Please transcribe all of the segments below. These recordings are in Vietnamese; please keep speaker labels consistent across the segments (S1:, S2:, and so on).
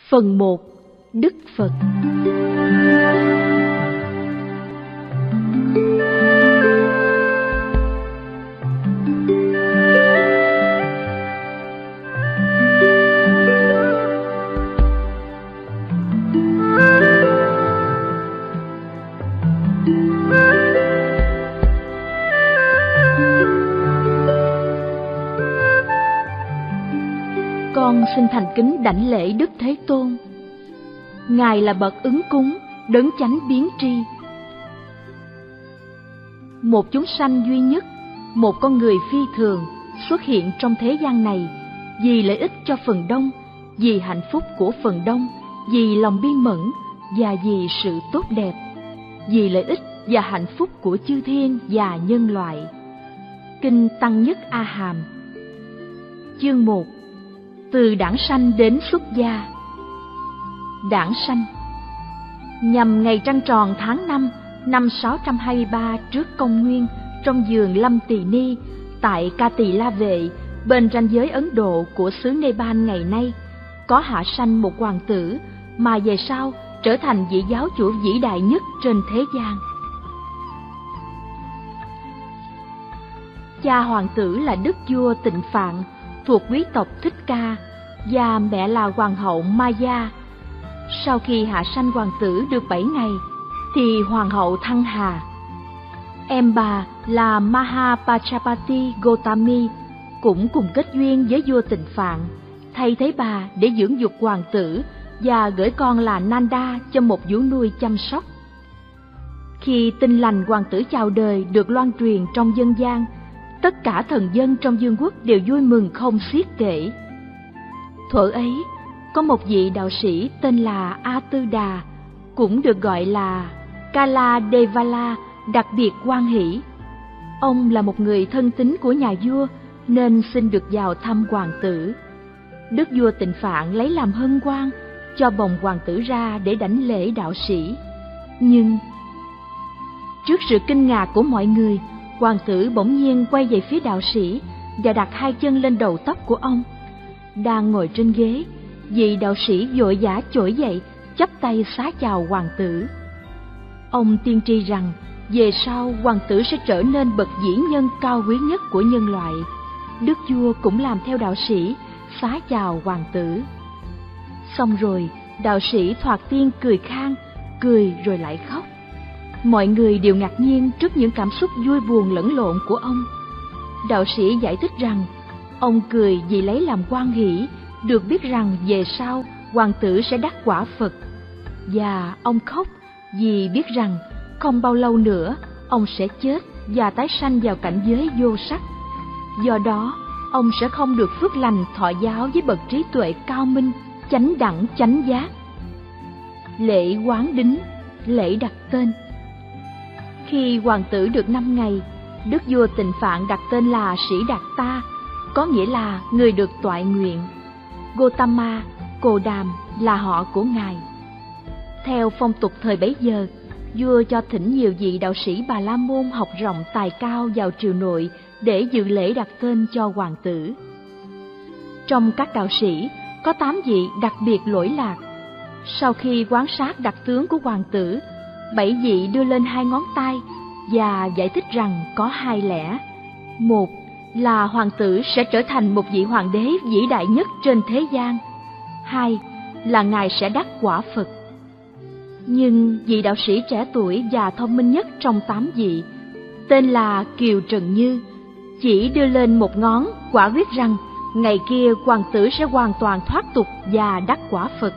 S1: Phần 1. Đức Phật. Con xin thành kính đảnh lễ Đức Thế Tôn. Ngài là bậc ứng cúng, đấng chánh biến tri. Một chúng sanh duy nhất, một con người phi thường xuất hiện trong thế gian này vì lợi ích cho phần đông, vì hạnh phúc của phần đông, vì lòng bi mẫn và vì sự tốt đẹp, vì lợi ích và hạnh phúc của chư thiên và nhân loại. Kinh Tăng Nhất A Hàm. Chương 1. Từ đản sanh đến xuất gia. Đản sanh. Nhằm ngày trăng tròn tháng 5 năm 623 trước công nguyên, trong vườn Lâm Tỳ Ni tại Ca Tỳ La Vệ, bên ranh giới Ấn Độ của xứ Nepal ngày nay, có hạ sanh một hoàng tử mà về sau trở thành vị giáo chủ vĩ đại nhất trên thế gian. Cha hoàng tử là đức vua Tịnh Phạn, thuộc quý tộc Thích Ca, và mẹ là hoàng hậu Maya. Sau khi hạ sanh hoàng tử được 7 ngày, thì hoàng hậu thăng hà. Em bà là Mahapajapati Gotami cũng cùng kết duyên với vua Tịnh Phạn, thay thế bà để dưỡng dục hoàng tử và gửi con là Nanda cho một vú nuôi chăm sóc. Khi tin lành hoàng tử chào đời được loan truyền trong dân gian, tất cả thần dân trong vương quốc đều vui mừng không xiết kể. Thuở ấy, có một vị đạo sĩ tên là A Tư Đà, cũng được gọi là Kala Devala, đặc biệt hoan hỷ. Ông là một người thân tín của nhà vua nên xin được vào thăm hoàng tử. Đức vua Tịnh Phạn lấy làm hân hoan, cho bồng hoàng tử ra để đảnh lễ đạo sĩ. Nhưng trước sự kinh ngạc của mọi người, hoàng tử bỗng nhiên quay về phía đạo sĩ và đặt hai chân lên đầu tóc của ông. Đang ngồi trên ghế, vị đạo sĩ vội vã trỗi dậy, chắp tay xá chào hoàng tử. Ông tiên tri rằng về sau hoàng tử sẽ trở nên bậc vĩ nhân cao quý nhất của nhân loại. Đức vua cũng làm theo đạo sĩ, xá chào hoàng tử. Xong rồi, đạo sĩ thoạt tiên cười khang, cười rồi lại khóc. Mọi người đều ngạc nhiên trước những cảm xúc vui buồn lẫn lộn của ông. Đạo sĩ giải thích rằng ông cười vì lấy làm hoan hỷ được biết rằng về sau hoàng tử sẽ đắc quả Phật, và ông khóc vì biết rằng không bao lâu nữa ông sẽ chết và tái sanh vào cảnh giới vô sắc. Do đó, ông sẽ không được phước lành thọ giáo với bậc trí tuệ cao minh, chánh đẳng chánh giác. Lễ hoán đính, lễ đặt tên. Khi hoàng tử được 5 ngày, đức vua Tịnh Phạn đặt tên là Sĩ Đạt Ta, có nghĩa là người được toại nguyện. Gotama, Cồ Đàm là họ của ngài. Theo phong tục thời bấy giờ, vua cho thỉnh nhiều vị đạo sĩ Bà La Môn học rộng tài cao vào triều nội để dự lễ đặt tên cho hoàng tử. Trong các đạo sĩ, có 8 vị đặc biệt lỗi lạc. Sau khi quan sát đặc tướng của hoàng tử, 7 vị đưa lên 2 ngón tay và giải thích rằng có 2 lẽ. Một là hoàng tử sẽ trở thành một vị hoàng đế vĩ đại nhất trên thế gian. 2 là ngài sẽ đắc quả Phật. Nhưng vị đạo sĩ trẻ tuổi và thông minh nhất trong 8 vị, tên là Kiều Trần Như, chỉ đưa lên 1 ngón, quả quyết rằng ngày kia hoàng tử sẽ hoàn toàn thoát tục và đắc quả Phật.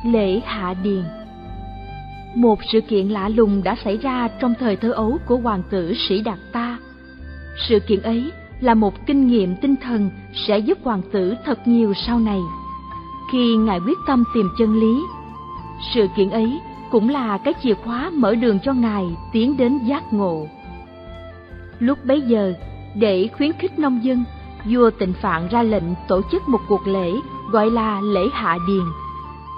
S1: Lễ hạ điền. Một sự kiện lạ lùng đã xảy ra trong thời thơ ấu của hoàng tử Sĩ Đạt Ta. Sự kiện ấy là một kinh nghiệm tinh thần sẽ giúp hoàng tử thật nhiều sau này, khi ngài quyết tâm tìm chân lý. Sự kiện ấy cũng là cái chìa khóa mở đường cho ngài tiến đến giác ngộ. Lúc bấy giờ, để khuyến khích nông dân, vua Tịnh Phạn ra lệnh tổ chức một cuộc lễ gọi là lễ hạ điền.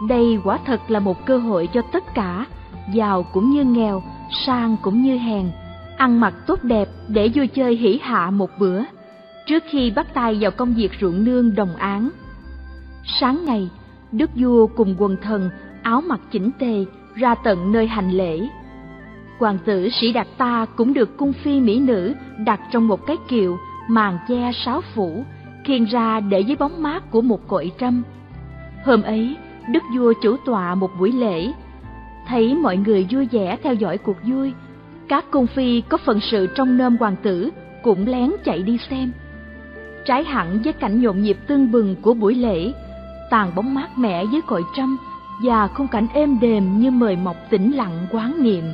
S1: Đây quả thật là một cơ hội cho tất cả, giàu cũng như nghèo, sang cũng như hèn, ăn mặc tốt đẹp để vui chơi hỉ hạ một bữa, trước khi bắt tay vào công việc ruộng nương đồng áng. Sáng ngày, đức vua cùng quần thần áo mặc chỉnh tề ra tận nơi hành lễ. Hoàng tử Sĩ Đạt Ta cũng được cung phi mỹ nữ đặt trong một cái kiệu màn che 6 phủ, khiêng ra để dưới bóng mát của một cội trăm. Hôm ấy, đức vua chủ tọa một buổi lễ, thấy mọi người vui vẻ theo dõi cuộc vui. Các cung phi có phận sự trông nom hoàng tử cũng lén chạy đi xem. Trái hẳn với cảnh nhộn nhịp tưng bừng của buổi lễ, tàn bóng mát mẻ dưới cội trăm và khung cảnh êm đềm như mời mọc tĩnh lặng quán niệm.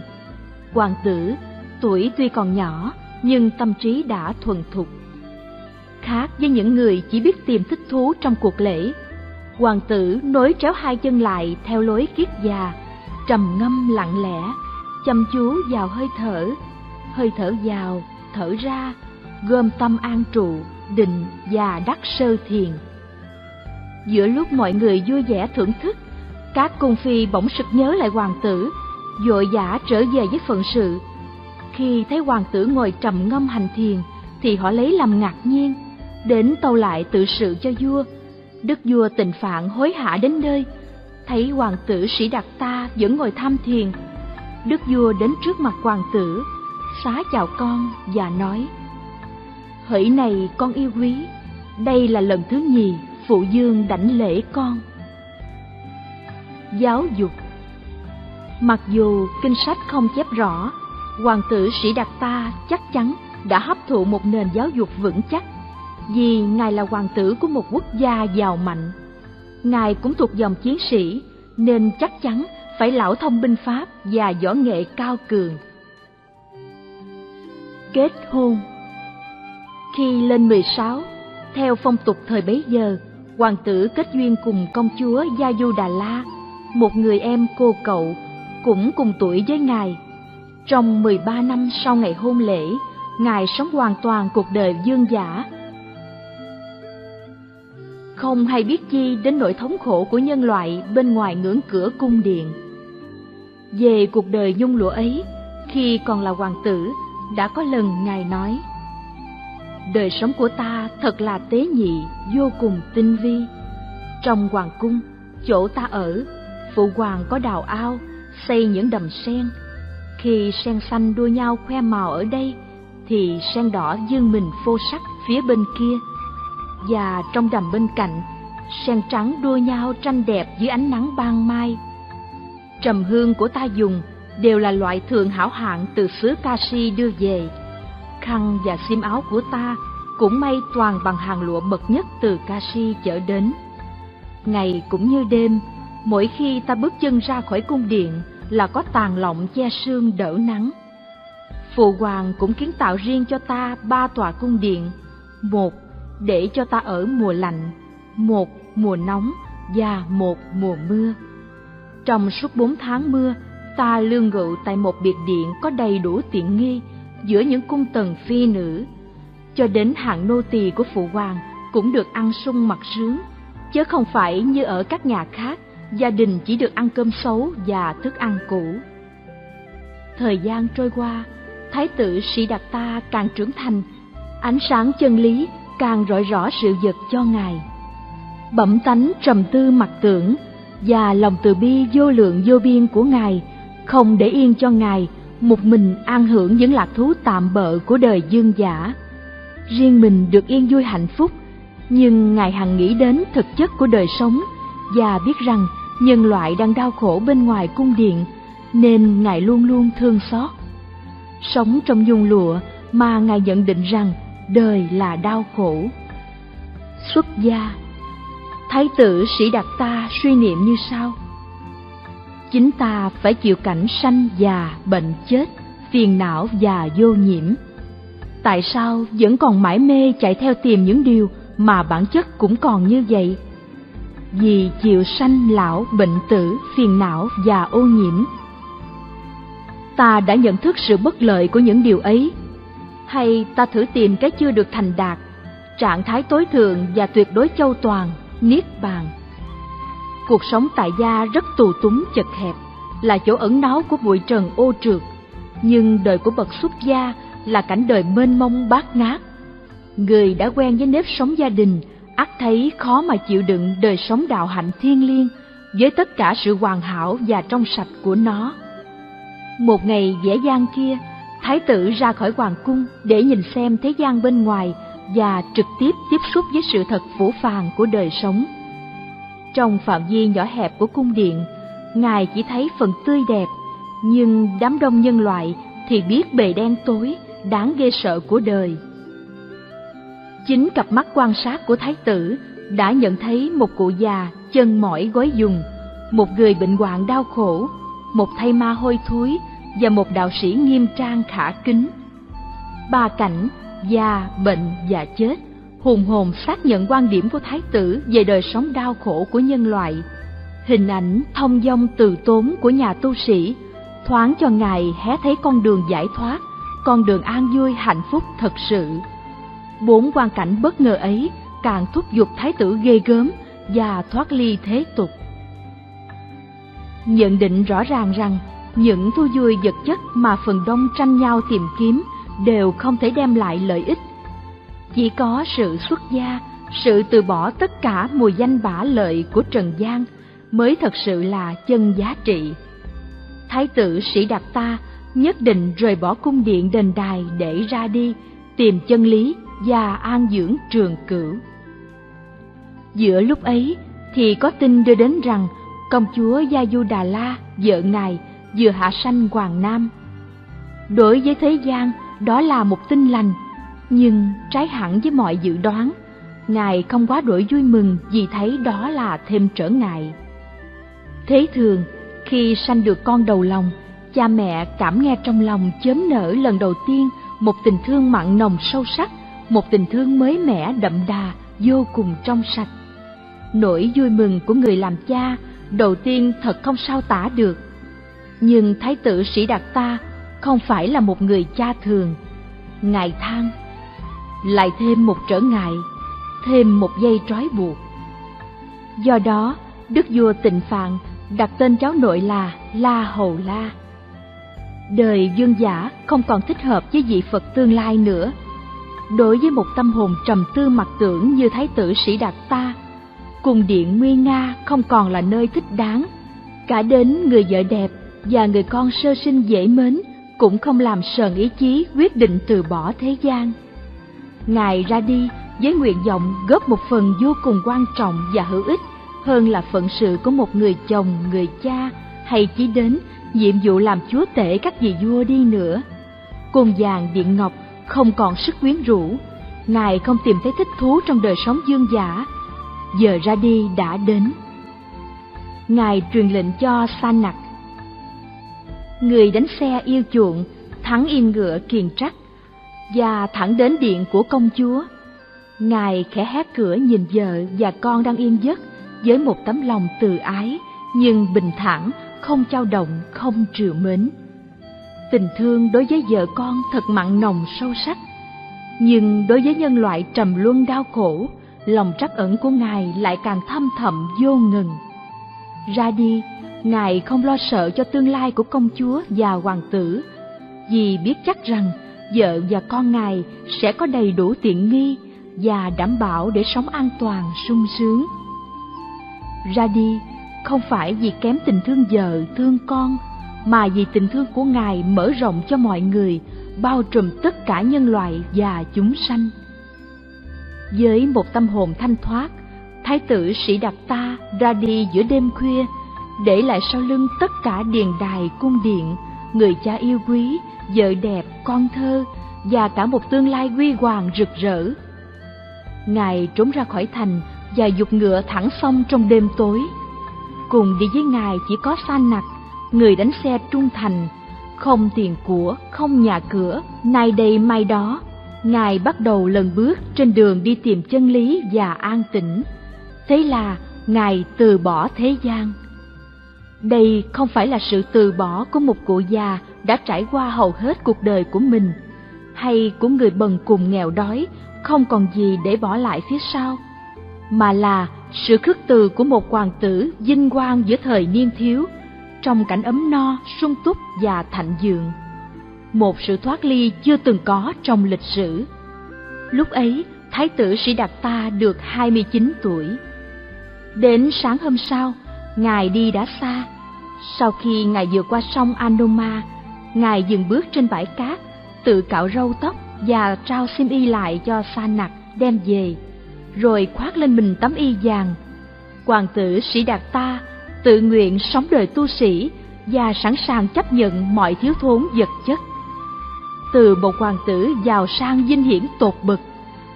S1: Hoàng tử tuổi tuy còn nhỏ nhưng tâm trí đã thuần thục. Khác với những người chỉ biết tìm thích thú trong cuộc lễ, hoàng tử nối tréo hai chân lại theo lối kiết già, trầm ngâm lặng lẽ, chăm chú vào hơi thở vào, thở ra, gom tâm an trụ, định và đắc sơ thiền. Giữa lúc mọi người vui vẻ thưởng thức, các cung phi bỗng sực nhớ lại hoàng tử, vội vã trở về với phận sự. Khi thấy hoàng tử ngồi trầm ngâm hành thiền, thì họ lấy làm ngạc nhiên, đến tâu lại tự sự cho vua. Đức vua Tịnh Phạn hối hả đến nơi, thấy hoàng tử Sĩ Đạt Ta vẫn ngồi tham thiền. Đức vua đến trước mặt hoàng tử, xá chào con và nói: hỡi này con yêu quý, đây là lần thứ nhì phụ vương đảnh lễ con. Giáo dục. Mặc dù kinh sách không chép rõ, hoàng tử Sĩ Đạt Ta chắc chắn đã hấp thụ một nền giáo dục vững chắc, vì ngài là hoàng tử của một quốc gia giàu mạnh. Ngài cũng thuộc dòng chiến sĩ, nên chắc chắn phải lão thông binh pháp và võ nghệ cao cường. Kết hôn. Khi lên 16, theo phong tục thời bấy giờ, hoàng tử kết duyên cùng công chúa Gia Du Đà La, một người em cô cậu, cũng cùng tuổi với ngài. Trong 13 năm sau ngày hôn lễ, ngài sống hoàn toàn cuộc đời vương giả, không hay biết chi đến nỗi thống khổ của nhân loại bên ngoài ngưỡng cửa cung điện. Về cuộc đời nhung lụa ấy, khi còn là hoàng tử, đã có lần ngài nói: đời sống của ta thật là tế nhị, vô cùng tinh vi. Trong hoàng cung, chỗ ta ở, phụ hoàng có đào ao, xây những đầm sen. Khi sen xanh đua nhau khoe màu ở đây, thì sen đỏ vươn mình phô sắc phía bên kia. Và trong đầm bên cạnh, sen trắng đua nhau tranh đẹp dưới ánh nắng ban mai. Trầm hương của ta dùng đều là loại thượng hảo hạng từ xứ Kashi đưa về. Khăn và xiêm áo của ta cũng may toàn bằng hàng lụa bậc nhất từ Kashi chở đến. Ngày cũng như đêm, mỗi khi ta bước chân ra khỏi cung điện là có tàn lọng che sương đỡ nắng. Phụ hoàng cũng kiến tạo riêng cho ta 3 tòa cung điện, một để cho ta ở mùa lạnh, một mùa nóng và một mùa mưa. Trong suốt 4 tháng mưa, ta lương ngự tại một biệt điện có đầy đủ tiện nghi giữa những cung tần phi nữ. Cho đến hạng nô tỳ của phụ hoàng cũng được ăn sung mặc sướng, chứ không phải như ở các nhà khác, gia đình chỉ được ăn cơm xấu và thức ăn cũ. Thời gian trôi qua, thái tử Sĩ Đạt Ta càng trưởng thành, ánh sáng chân lý càng rọi rõ sự vật cho ngài. Bẩm tánh trầm tư mặc tưởng và lòng từ bi vô lượng vô biên của ngài không để yên cho ngài một mình an hưởng những lạc thú tạm bợ của đời dương giả. Riêng mình được yên vui hạnh phúc, nhưng ngài hằng nghĩ đến thực chất của đời sống và biết rằng nhân loại đang đau khổ bên ngoài cung điện, nên ngài luôn luôn thương xót. Sống trong nhung lụa mà ngài nhận định rằng đời là đau khổ. Xuất gia. Thái tử Sĩ Đạt Ta suy niệm như sau: chính ta phải chịu cảnh sanh già, bệnh chết, phiền não và vô nhiễm. Tại sao vẫn còn mải mê chạy theo tìm những điều mà bản chất cũng còn như vậy? Vì chịu sanh lão, bệnh tử, phiền não và ô nhiễm. Ta đã nhận thức sự bất lợi của những điều ấy, hay ta thử tìm cái chưa được thành đạt, trạng thái tối thượng và tuyệt đối châu toàn, niết bàn. Cuộc sống tại gia rất tù túng chật hẹp, là chỗ ẩn náu của bụi trần ô trượt, nhưng đời của bậc xuất gia là cảnh đời mênh mông bát ngát. Người đã quen với nếp sống gia đình, ắt thấy khó mà chịu đựng đời sống đạo hạnh thiêng liêng với tất cả sự hoàn hảo và trong sạch của nó. Một ngày dễ dàng kia, thái tử ra khỏi hoàng cung để nhìn xem thế gian bên ngoài và trực tiếp tiếp xúc với sự thật phũ phàng của đời sống. Trong phạm vi nhỏ hẹp của cung điện, ngài chỉ thấy phần tươi đẹp, nhưng đám đông nhân loại thì biết bề đen tối, đáng ghê sợ của đời. Chính cặp mắt quan sát của thái tử đã nhận thấy một cụ già chân mỏi gối dùng, một người bệnh hoạn đau khổ, một thây ma hôi thối và một đạo sĩ nghiêm trang khả kính. Ba cảnh già, bệnh và chết hùng hồn xác nhận quan điểm của thái tử về đời sống đau khổ của nhân loại. Hình ảnh thông dong từ tốn của nhà tu sĩ thoáng cho ngài hé thấy con đường giải thoát, con đường an vui hạnh phúc thật sự. Bốn quang cảnh bất ngờ ấy càng thúc giục thái tử ghê gớm và thoát ly thế tục. Nhận định rõ ràng rằng những thú vui vật chất mà phần đông tranh nhau tìm kiếm đều không thể đem lại lợi ích. Chỉ có sự xuất gia, sự từ bỏ tất cả mùi danh bả lợi của trần gian mới thật sự là chân giá trị. Thái tử Sĩ Đạt Ta nhất định rời bỏ cung điện đền đài để ra đi tìm chân lý và an dưỡng trường cửu. Giữa lúc ấy thì có tin đưa đến rằng công chúa Gia Du Đà La, vợ ngài, vừa hạ sanh hoàng nam. Đối với thế gian, đó là một tin lành, nhưng trái hẳn với mọi dự đoán, ngài không quá đỗi vui mừng vì thấy đó là thêm trở ngại. Thế thường, khi sanh được con đầu lòng, cha mẹ cảm nghe trong lòng chớm nở lần đầu tiên một tình thương mặn nồng sâu sắc, một tình thương mới mẻ đậm đà, vô cùng trong sạch. Nỗi vui mừng của người làm cha đầu tiên thật không sao tả được. Nhưng thái tử Sĩ Đạt Ta không phải là một người cha thường. Ngài than, lại thêm một trở ngại, thêm một dây trói buộc. Do đó, đức vua Tịnh Phạn đặt tên cháu nội là La Hầu La. Đời vương giả không còn thích hợp với vị Phật tương lai nữa. Đối với một tâm hồn trầm tư mặc tưởng như thái tử Sĩ Đạt Ta, cung điện nguy nga không còn là nơi thích đáng. Cả đến người vợ đẹp và người con sơ sinh dễ mến cũng không làm sờn ý chí quyết định từ bỏ thế gian. Ngài ra đi với nguyện vọng góp một phần vô cùng quan trọng và hữu ích hơn là phận sự của một người chồng, người cha, hay chỉ đến nhiệm vụ làm chúa tể các vị vua đi nữa. Cung vàng điện ngọc không còn sức quyến rũ, ngài không tìm thấy thích thú trong đời sống dương dã. Giờ ra đi đã đến. Ngài truyền lệnh cho Sa Nặc, người đánh xe yêu chuộng, thắng yên ngựa kiền trắc, và thẳng đến điện của công chúa. Ngài khẽ hé cửa nhìn vợ và con đang yên giấc với một tấm lòng từ ái nhưng bình thản, không dao động, không trìu mến. Tình thương đối với vợ con thật mặn nồng sâu sắc, nhưng đối với nhân loại trầm luân đau khổ, lòng trắc ẩn của ngài lại càng thâm thẳm vô ngần. Ra đi, ngài không lo sợ cho tương lai của công chúa và hoàng tử, vì biết chắc rằng vợ và con ngài sẽ có đầy đủ tiện nghi và đảm bảo để sống an toàn sung sướng. Ra đi không phải vì kém tình thương vợ, thương con, mà vì tình thương của ngài mở rộng cho mọi người, bao trùm tất cả nhân loại và chúng sanh. Với một tâm hồn thanh thoát, thái tử Sĩ Đạt Ta ra đi giữa đêm khuya, để lại sau lưng tất cả điền đài cung điện, người cha yêu quý, vợ đẹp, con thơ và cả một tương lai huy hoàng rực rỡ. Ngài trốn ra khỏi thành và giục ngựa thẳng sông trong đêm tối. Cùng đi với ngài chỉ có Sa Nặc, người đánh xe trung thành, không tiền của, không nhà cửa, nay đây mai đó. Ngài bắt đầu lần bước trên đường đi tìm chân lý và an tĩnh. Thế là ngài từ bỏ thế gian. Đây không phải là sự từ bỏ của một cụ già đã trải qua hầu hết cuộc đời của mình, hay của người bần cùng nghèo đói, không còn gì để bỏ lại phía sau, mà là sự khước từ của một hoàng tử vinh quang giữa thời niên thiếu, trong cảnh ấm no, sung túc và thạnh vượng. Một sự thoát ly chưa từng có trong lịch sử. Lúc ấy, Thái tử Sĩ Đạt Ta được 29 tuổi. Đến sáng hôm sau, Ngài đi đã xa. Sau khi Ngài vượt qua sông Anoma, Ngài dừng bước trên bãi cát, tự cạo râu tóc và trao xiêm y lại cho Sa Nặc đem về, rồi khoác lên mình tấm y vàng. Hoàng tử Sĩ Đạt Ta tự nguyện sống đời tu sĩ và sẵn sàng chấp nhận mọi thiếu thốn vật chất. Từ một hoàng tử giàu sang vinh hiển tột bậc,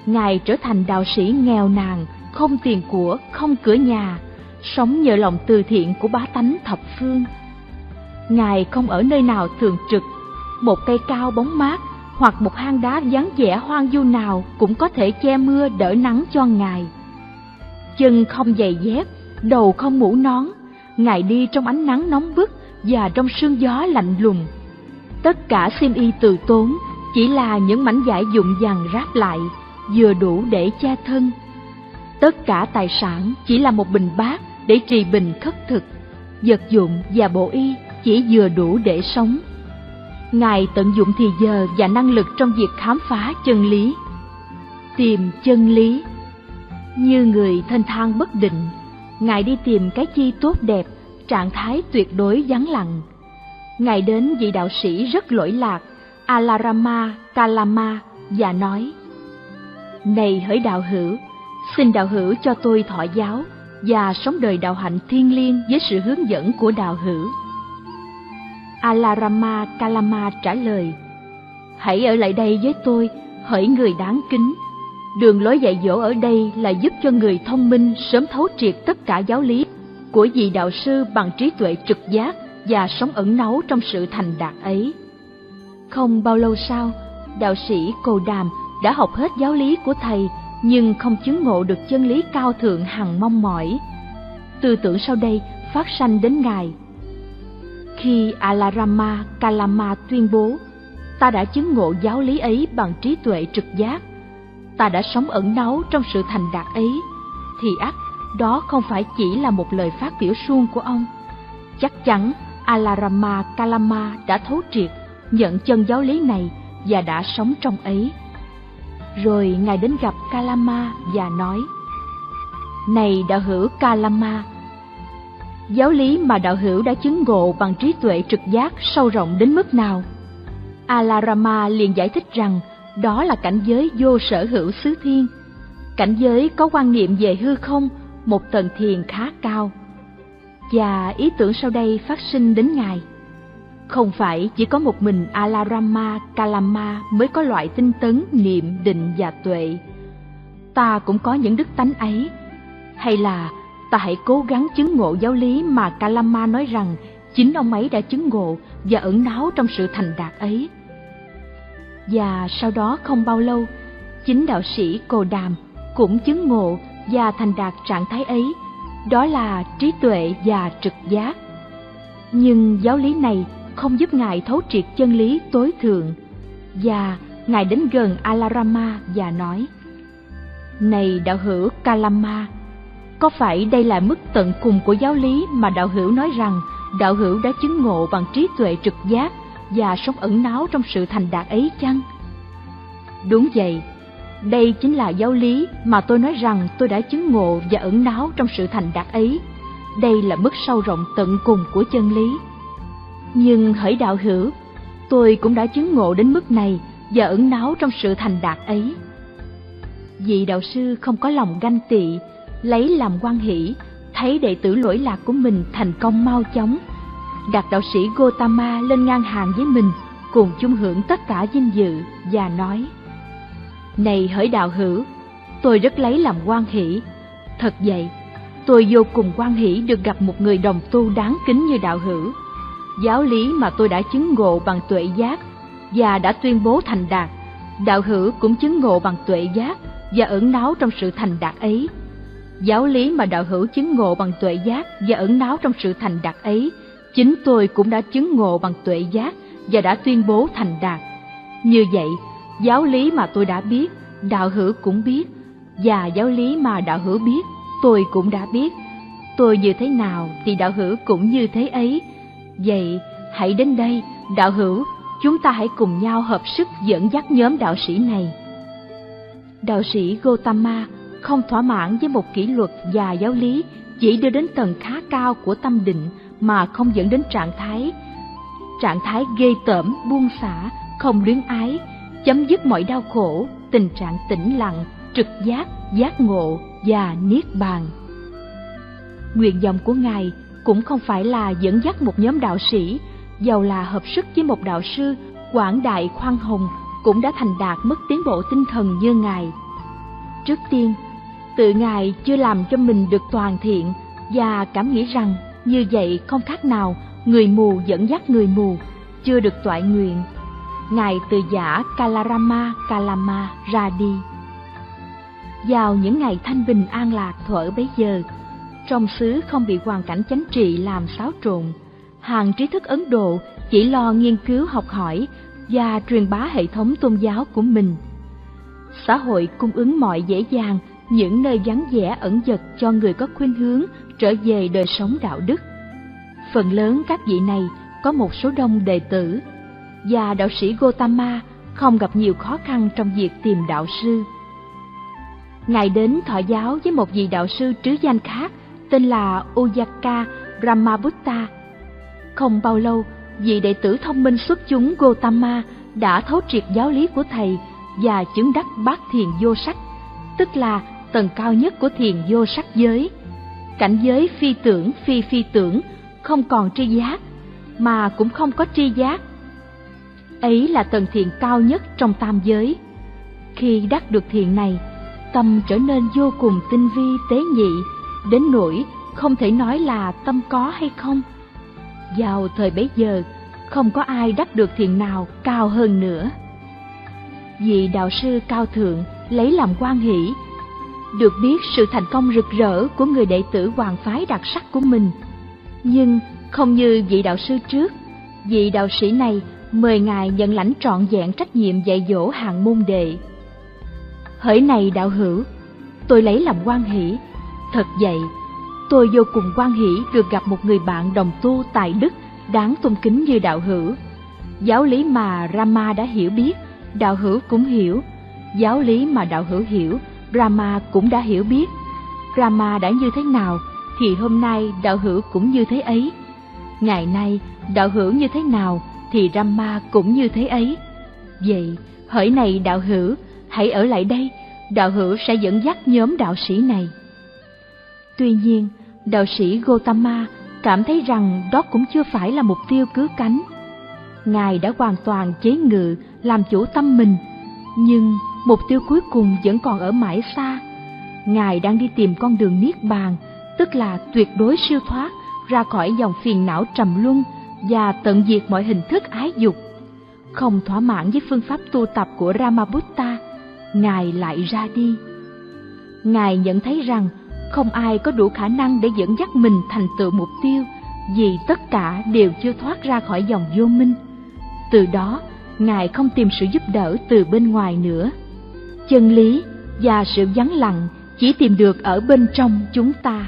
S1: Ngài trở thành đạo sĩ nghèo nàn, không tiền của, không cửa nhà, sống nhờ lòng từ thiện của bá tánh thập phương. Ngài không ở nơi nào thường trực, một cây cao bóng mát hoặc một hang đá vắng vẻ hoang vu nào cũng có thể che mưa đỡ nắng cho Ngài. Chân không giày dép, đầu không mũ nón, Ngài đi trong ánh nắng nóng bức và trong sương gió lạnh lùng. Tất cả xiêm y từ tốn chỉ là những mảnh vải vụn vàng ráp lại, vừa đủ để che thân. Tất cả tài sản chỉ là một bình bát để trì bình khất thực, vật dụng và bộ y chỉ vừa đủ để sống. Ngài tận dụng thì giờ và năng lực trong việc khám phá chân lý. Tìm chân lý. Như người thênh thang bất định, Ngài đi tìm cái chi tốt đẹp, trạng thái tuyệt đối vắng lặng. Ngài đến vị đạo sĩ rất lỗi lạc, Alarama Kalama, và nói: Này hỡi đạo hữu, xin đạo hữu cho tôi thọ giáo và sống đời đạo hạnh thiêng liêng với sự hướng dẫn của đạo hữu. Alarama Kalama trả lời: Hãy ở lại đây với tôi, hỡi người đáng kính. Đường lối dạy dỗ ở đây là giúp cho người thông minh sớm thấu triệt tất cả giáo lý của vị đạo sư bằng trí tuệ trực giác và sống ẩn náu trong sự thành đạt ấy. Không bao lâu sau, đạo sĩ Cồ Đàm đã học hết giáo lý của thầy nhưng không chứng ngộ được chân lý cao thượng hằng mong mỏi. Tư tưởng sau đây phát sanh đến Ngài. Khi Alarama Kalama tuyên bố: Ta đã chứng ngộ giáo lý ấy bằng trí tuệ trực giác, ta đã sống ẩn náu trong sự thành đạt ấy, thì ắt đó không phải chỉ là một lời phát biểu suông của ông. Chắc chắn Alarama Kalama đã thấu triệt, nhận chân giáo lý này và đã sống trong ấy. Rồi Ngài đến gặp Kalama và nói: Này đạo hữu Kalama, giáo lý mà đạo hữu đã chứng ngộ bằng trí tuệ trực giác sâu rộng đến mức nào? Alarama liền giải thích rằng đó là cảnh giới vô sở hữu xứ thiên, cảnh giới có quan niệm về hư không, một tầng thiền khá cao. Và ý tưởng sau đây phát sinh đến Ngài: không phải chỉ có một mình Alarama Kalama mới có loại tinh tấn, niệm, định và tuệ. Ta cũng có những đức tánh ấy. Hay là ta hãy cố gắng chứng ngộ giáo lý mà Kalama nói rằng chính ông ấy đã chứng ngộ và ẩn náu trong sự thành đạt ấy. Và sau đó không bao lâu, chính đạo sĩ Cồ Đàm cũng chứng ngộ và thành đạt trạng thái ấy, đó là trí tuệ và trực giác. Nhưng giáo lý này không giúp Ngài thấu triệt chân lý tối thượng, và Ngài đến gần Alarama và nói: Này đạo hữu Kalama, có phải đây là mức tận cùng của giáo lý mà đạo hữu nói rằng đạo hữu đã chứng ngộ bằng trí tuệ trực giác và sống ẩn náu trong sự thành đạt ấy chăng? Đúng vậy, đây chính là giáo lý mà tôi nói rằng tôi đã chứng ngộ và ẩn náu trong sự thành đạt ấy. Đây là mức sâu rộng tận cùng của chân lý. Nhưng hỡi đạo hữu, tôi cũng đã chứng ngộ đến mức này và ẩn náu trong sự thành đạt ấy. Vị đạo sư không có lòng ganh tị, lấy làm hoan hỷ, thấy đệ tử lỗi lạc của mình thành công mau chóng, đặt đạo sĩ Gotama lên ngang hàng với mình, cùng chung hưởng tất cả vinh dự, và nói: Này hỡi đạo hữu, tôi rất lấy làm hoan hỷ. Thật vậy, tôi vô cùng hoan hỷ được gặp một người đồng tu đáng kính như đạo hữu. Giáo lý mà tôi đã chứng ngộ bằng tuệ giác và đã tuyên bố thành đạt, đạo hữu cũng chứng ngộ bằng tuệ giác và ẩn náu trong sự thành đạt ấy. Giáo lý mà đạo hữu chứng ngộ bằng tuệ giác và ẩn náu trong sự thành đạt ấy, chính tôi cũng đã chứng ngộ bằng tuệ giác và đã tuyên bố thành đạt. Như vậy, giáo lý mà tôi đã biết, đạo hữu cũng biết, và giáo lý mà đạo hữu biết, tôi cũng đã biết. Tôi như thế nào thì đạo hữu cũng như thế ấy. Vậy, hãy đến đây, đạo hữu, chúng ta hãy cùng nhau hợp sức dẫn dắt nhóm đạo sĩ này. Đạo sĩ Gotama không thỏa mãn với một kỷ luật và giáo lý chỉ đưa đến tầng khá cao của tâm định mà không dẫn đến trạng thái ghê tởm, buông xả, không luyến ái, chấm dứt mọi đau khổ, tình trạng tĩnh lặng, trực giác, giác ngộ và niết bàn. Nguyện vọng của Ngài cũng không phải là dẫn dắt một nhóm đạo sĩ, dầu là hợp sức với một đạo sư quảng đại khoan hồng cũng đã thành đạt mức tiến bộ tinh thần như Ngài. Trước tiên, tự Ngài chưa làm cho mình được toàn thiện và cảm nghĩ rằng như vậy không khác nào người mù dẫn dắt người mù, chưa được toại nguyện. Ngài từ giả Kalama ra đi. Vào những ngày thanh bình an lạc thuở bấy giờ, trong xứ không bị hoàn cảnh chính trị làm xáo trộn, hàng trí thức Ấn Độ chỉ lo nghiên cứu học hỏi và truyền bá hệ thống tôn giáo của mình. Xã hội cung ứng mọi dễ dàng những nơi vắng vẻ ẩn dật cho người có khuynh hướng trở về đời sống đạo đức. Phần lớn các vị này có một số đông đệ tử, và đạo sĩ Gotama không gặp nhiều khó khăn trong việc tìm đạo sư. Ngài đến thọ giáo với một vị đạo sư trứ danh khác tên là Uyaka Brahmabutta. Không bao lâu, vị đệ tử thông minh xuất chúng Gotama đã thấu triệt giáo lý của thầy và chứng đắc bát thiền vô sắc, tức là tầng cao nhất của thiền vô sắc giới. Cảnh giới phi tưởng phi tưởng, không còn tri giác, mà cũng không có tri giác. Ấy là tầng thiền cao nhất trong tam giới. Khi đắc được thiền này, tâm trở nên vô cùng tinh vi tế nhị, đến nỗi không thể nói là tâm có hay không. Vào thời bấy giờ, không có ai đắc được thiền nào cao hơn nữa. Vị đạo sư cao thượng lấy làm hoan hỷ, được biết sự thành công rực rỡ của người đệ tử hoàng phái đặc sắc của mình. Nhưng không như vị đạo sư trước, vị đạo sĩ này mời Ngài nhận lãnh trọn vẹn trách nhiệm dạy dỗ hàng môn đệ. Hỡi này đạo hữu, tôi lấy làm hoan hỷ. Thật vậy, tôi vô cùng hoan hỷ được gặp một người bạn đồng tu tài đức đáng tôn kính như đạo hữu. Giáo lý mà Rama đã hiểu biết, đạo hữu cũng hiểu. Giáo lý mà đạo hữu hiểu, Rama cũng đã hiểu biết. Rama đã như thế nào thì hôm nay đạo hữu cũng như thế ấy. Ngày nay đạo hữu như thế nào thì Rama cũng như thế ấy. Vậy, hỡi này đạo hữu, hãy ở lại đây, đạo hữu sẽ dẫn dắt nhóm đạo sĩ này. Tuy nhiên, đạo sĩ Gotama cảm thấy rằng đó cũng chưa phải là mục tiêu cứu cánh. Ngài đã hoàn toàn chế ngự, làm chủ tâm mình, nhưng mục tiêu cuối cùng vẫn còn ở mãi xa. Ngài đang đi tìm con đường niết bàn, tức là tuyệt đối siêu thoát ra khỏi dòng phiền não trầm luân và tận diệt mọi hình thức ái dục. Không thỏa mãn với phương pháp tu tập của Ramabutta, Ngài lại ra đi. Ngài nhận thấy rằng không ai có đủ khả năng để dẫn dắt mình thành tựu mục tiêu, vì tất cả đều chưa thoát ra khỏi dòng vô minh. Từ đó, Ngài không tìm sự giúp đỡ từ bên ngoài nữa. Chân lý và sự vắng lặng chỉ tìm được ở bên trong chúng ta.